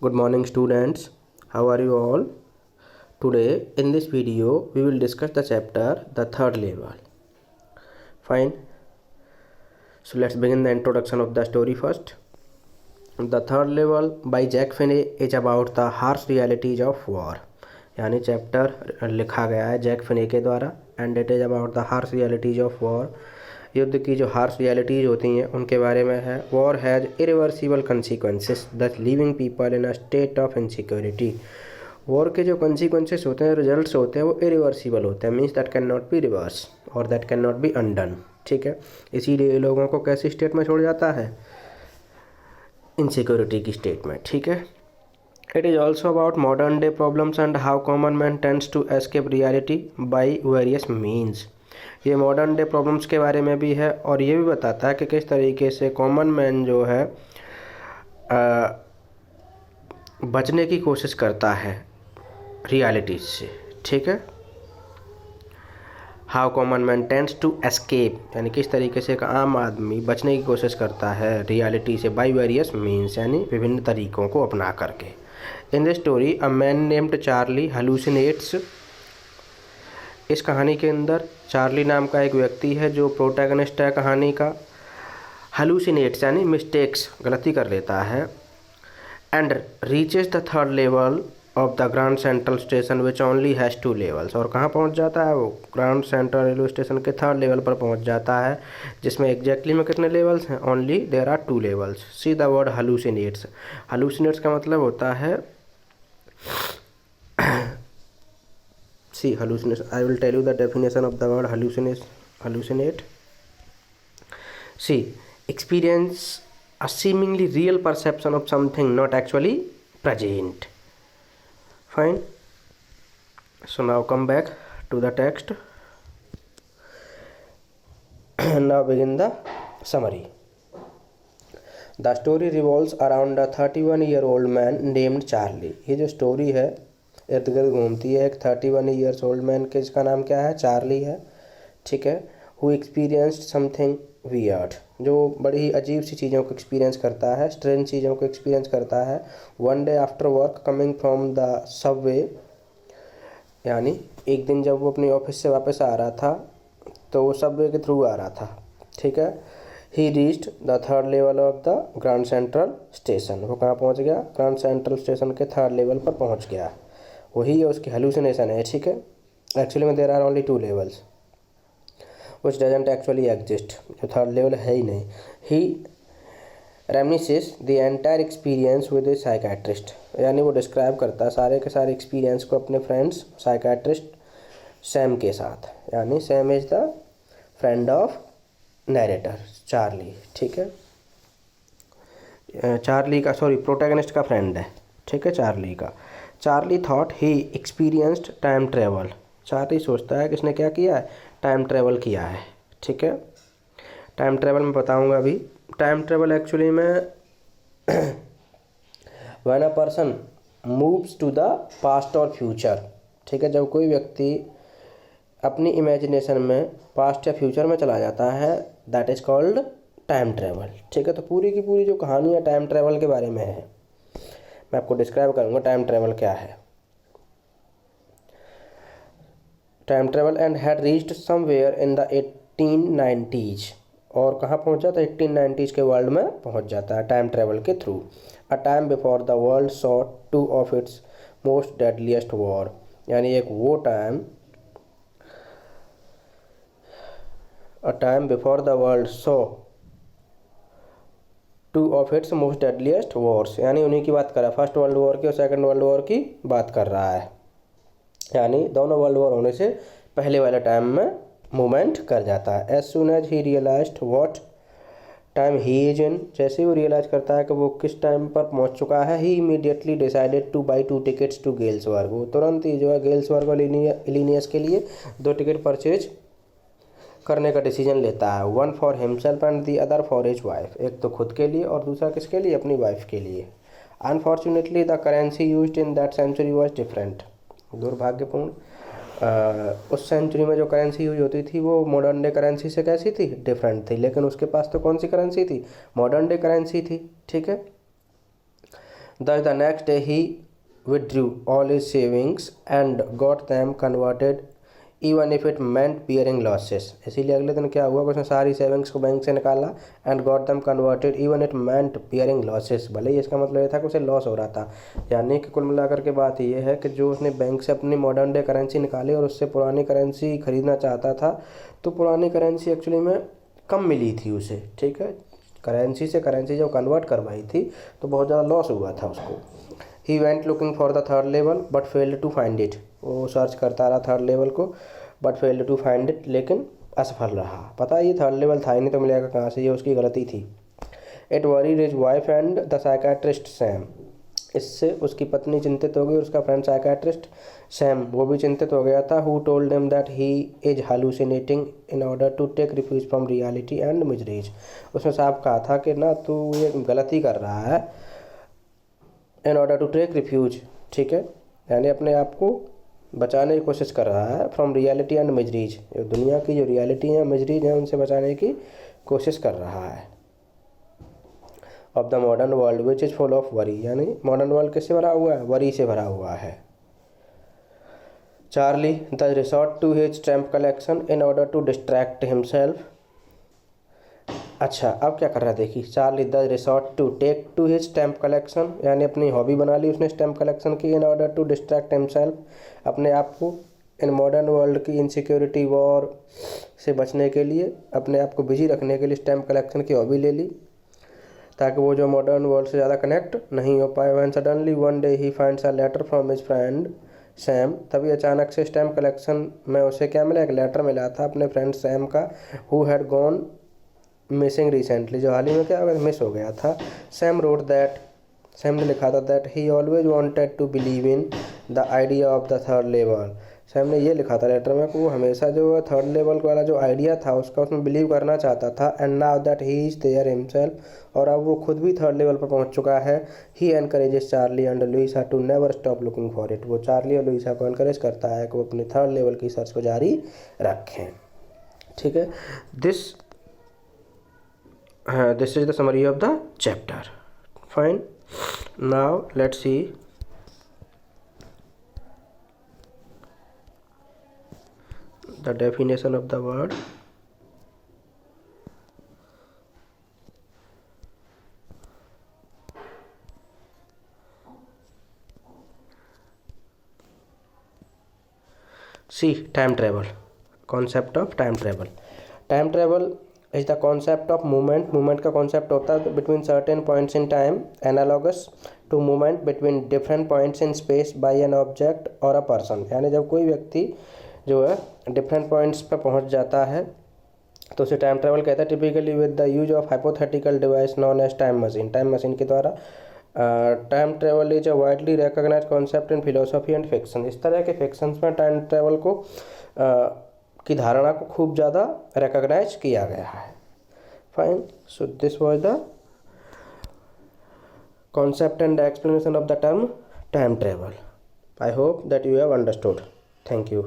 Good morning students. How are you all? Today in this video we will discuss the chapter the third level. Fine. So let's begin the introduction of the story first. The third level by Jack Finney is about the harsh realities of war. यानी chapter लिखा गया है Jack फिने के द्वारा and it is about the harsh realities of war. युद्ध की जो harsh realities होती हैं उनके बारे में है। War has irreversible consequences that leaving people in a state of insecurity. War के जो कंसिक्वेंसेस होते हैं, रिजल्ट्स होते हैं, वो इरिवर्सिबल होते हैं, means that can not be reverse और that can not be undone. ठीक है, इसीलिए लोगों को कैसी स्टेट में छोड़ जाता है, इनसिक्योरिटी की स्टेट में। ठीक है, it is also about modern day problems and how common man tends to escape reality by various means। ये मॉडर्न डे प्रॉब्लम्स के बारे में भी है और ये भी बताता है कि किस तरीके से कॉमन मैन जो है बचने की कोशिश करता है रियलिटीज से। ठीक है, how common man tends to escape, यानी किस तरीके से एक आम आदमी बचने की कोशिश करता है रियलिटी से बाई वेरियस मीन्स, यानी विभिन्न तरीकों को अपना करके। In the story a man named Charlie hallucinates. इस कहानी के अंदर चार्ली नाम का एक व्यक्ति है जो प्रोटैगनिस्ट है कहानी का। हेलुसिनेट्स यानी मिस्टेक्स, गलती कर लेता है। And reaches the third level of the grand central station which only has 2 levels. और कहाँ पहुँच जाता है वो, ग्रांड सेंट्रल रेलवे स्टेशन के थर्ड लेवल पर पहुँच जाता है, जिसमें एग्जैक्टली में कितने लेवल्स हैं, only there are 2 levels. See the word hallucinates. Hallucinates का मतलब होता है see hallucination. I will tell you the definition of the word hallucinate. See, experience a seemingly real perception of something not actually present. Fine. So now come back to the text. Now begin the summary. The story revolves around a 31-year-old man named Charlie. ये जो story है इर्द गिर्द घूमती है एक 31 years old man के, जिसका नाम क्या है, चार्ली है। ठीक है, हु एक्सपीरियंस्ड समथिंग वियर्ड, जो बड़ी ही अजीब सी चीज़ों को एक्सपीरियंस करता है, स्ट्रेंज चीज़ों को एक्सपीरियंस करता है। One day after work coming from the Subway, यानी एक दिन जब वो अपनी ऑफिस से वापस आ रहा था तो वो सबवे के थ्रू आ रहा था। ठीक है, ही reached the third level of the grand central station. वो कहाँ पहुँच गया, ग्रांड सेंट्रल स्टेशन के थर्ड लेवल पर पहुँच गया। वही है उसकी हेलुसिनेशन है। ठीक है, एक्चुअली में there are only 2 levels which doesn't actually exist, जो थर्ड लेवल है ही नहीं। He reminisces the entire experience with a psychiatrist, यानी वो डिस्क्राइब करता है सारे के सारे एक्सपीरियंस को अपने फ्रेंड्स साइकाट्रिस्ट सैम के साथ, यानी Sam is the friend of narrator Charlie. ठीक है, चार्ली का प्रोटैगनिस्ट का फ्रेंड है। ठीक है, चार्ली का। चार्ली थॉट ही एक्सपीरियंस्ड टाइम ट्रेवल। चार्ली सोचता है कि इसने क्या किया है, टाइम ट्रेवल किया है। ठीक है, टाइम ट्रेवल मैं बताऊंगा अभी। टाइम ट्रेवल एक्चुअली में when a person moves to the past और फ्यूचर। ठीक है, जब कोई व्यक्ति अपनी इमेजिनेशन में पास्ट या फ्यूचर में चला जाता है, that is called time travel. ठीक है, तो पूरी की पूरी जो कहानी है टाइम ट्रेवल के बारे में है। मैं आपको डिस्क्राइब करूंगा टाइम ट्रेवल क्या है। Time travel and had reached somewhere in the 1890s। और कहाँ पहुँच जाता है, 1890s के वर्ल्ड में पहुँच जाता है टाइम ट्रेवल के through. A time before the world saw 2 of its most deadliest war, यानी एक वो time, a time before the world saw 2 of its most deadliest Wars, यानी उन्हीं की बात कर रहा है, फर्स्ट वर्ल्ड वॉर की और सेकंड वर्ल्ड वॉर की बात कर रहा है, यानी दोनों वर्ल्ड वॉर होने से पहले वाले टाइम में मूवमेंट कर जाता है। As soon as he realized what time he is in, जैसे ही वो रियलाइज करता है कि वो किस टाइम पर पहुंच चुका है, he immediately decided to buy 2 tickets to Galesburg. वो तुरंत ही जो है गेल्सबर्ग और इलिनियस के लिए 2 टिकट परचेज करने का डिसीजन लेता है। 1 for himself and the other for his wife, एक तो खुद के लिए और दूसरा किसके लिए, अपनी वाइफ के लिए। Unfortunately the currency used in that century was different. दुर्भाग्यपूर्ण उस सेंचुरी में जो करेंसी यूज होती थी वो मॉडर्न डे करेंसी से कैसी थी, डिफरेंट थी। लेकिन उसके पास तो कौन सी करेंसी थी, मॉडर्न डे करेंसी थी। ठीक है, Thus the next day he withdrew all his savings and got them converted even if it meant bearing losses. इसीलिए अगले दिन क्या हुआ कि उसने सारी सेविंग्स को बैंक से निकाला and got them converted even it meant bearing losses, भले ही इसका मतलब ये था कि उसे लॉस हो रहा था। यानी कि कुल मिलाकर के बात ये है कि जो उसने बैंक से अपनी मॉडर्न डे करेंसी निकाली और उससे पुरानी करेंसी खरीदना चाहता था, तो पुरानी करेंसी एक्चुअली में कम मिली थी उसे, ठीक है। करेंसी से करेंसी जब कन्वर्ट करवाई थी तो बहुत ज़्यादा लॉस हुआ था उसको। He went looking for the third level but failed to find it, वो सर्च करता रहा थर्ड लेवल को but failed to find it, लेकिन असफल रहा। पता है ये थर्ड लेवल था ही नहीं तो मिलेगा कहाँ से, ये उसकी गलती थी। It worried his wife and the psychiatrist Sam, इससे उसकी पत्नी चिंतित हो गई और उसका फ्रेंड साइकेट्रिस्ट सैम वो भी चिंतित हो गया था। Who told him that he is hallucinating in order to take refuge from reality and miseries, उसने साहब कहा था कि ना तू ये गलती कर रहा है, in order to take refuge, ठीक है, यानी अपने आप को बचाने की कोशिश कर रहा है फ्रॉम रियलिटी एंड मिजरीज, जो दुनिया की जो रियलिटी है मिजरीज है उनसे बचाने की कोशिश कर रहा है। Of the modern world which is full of worry, यानी मॉडर्न वर्ल्ड किससे भरा हुआ है, वरी से भरा हुआ है। Charlie the resort to his stamp collection in order to distract himself. अच्छा अब क्या कर रहा है देखिए, Charlie the resort to take to his stamp collection, यानी अपनी हॉबी बना ली उसने स्टैम्प कलेक्शन की। In order to distract himself, अपने आप को इन मॉडर्न वर्ल्ड की इनसिक्योरिटी वॉर से बचने के लिए, अपने आप को बिजी रखने के लिए स्टैम्प कलेक्शन की हॉबी ले ली ताकि वो जो मॉडर्न वर्ल्ड से ज़्यादा कनेक्ट नहीं हो पाए। When suddenly one day he finds a letter from his friend Sam, तभी अचानक से स्टैम्प कलेक्शन में उसे क्या मिला, एक लेटर मिला था अपने फ्रेंड सैम का, who had gone missing recently, जो हाल ही में क्या मिस हो गया था। सैम रोड दैट, सैम ने लिखा था that he always wanted to believe in the idea of the third level, Sam ने ये लिखा था लेटर में कि वो हमेशा जो थर्ड लेवल वाला जो आइडिया था उसका उसमें बिलीव करना चाहता था। And now that he is there himself, और अब वो खुद भी थर्ड लेवल पर पहुंच चुका है। He encourages Charlie and Louisa to never stop looking for it, वो चार्ली और लुइसा को एनकरेज करता है कि वो अपने थर्ड लेवल की सर्च को जारी रखें, ठीक है। This is the summary of the chapter. Fine. Now let's see the definition of the word. See, time travel. Concept of time travel. Time travel is the concept of movement. movement का concept होता है between certain points in time, analogous to movement between different points in space by an object or a person, यानी जब कोई व्यक्ति जो है different points पर पहुंच जाता है तो उसे टाइम ट्रैवल कहता है। Typically with the use of hypothetical device known as time machine, time machine के द्वारा। Time travel is a widely recognise concept in philosophy and fiction, इस तरह के फिक्शंस में टाइम ट्रैवल को की धारणा को खूब ज़्यादा रिकॉग्नाइज किया गया है। Fine, so this was the concept and the explanation of the term time travel. I hope that you have understood. Thank you.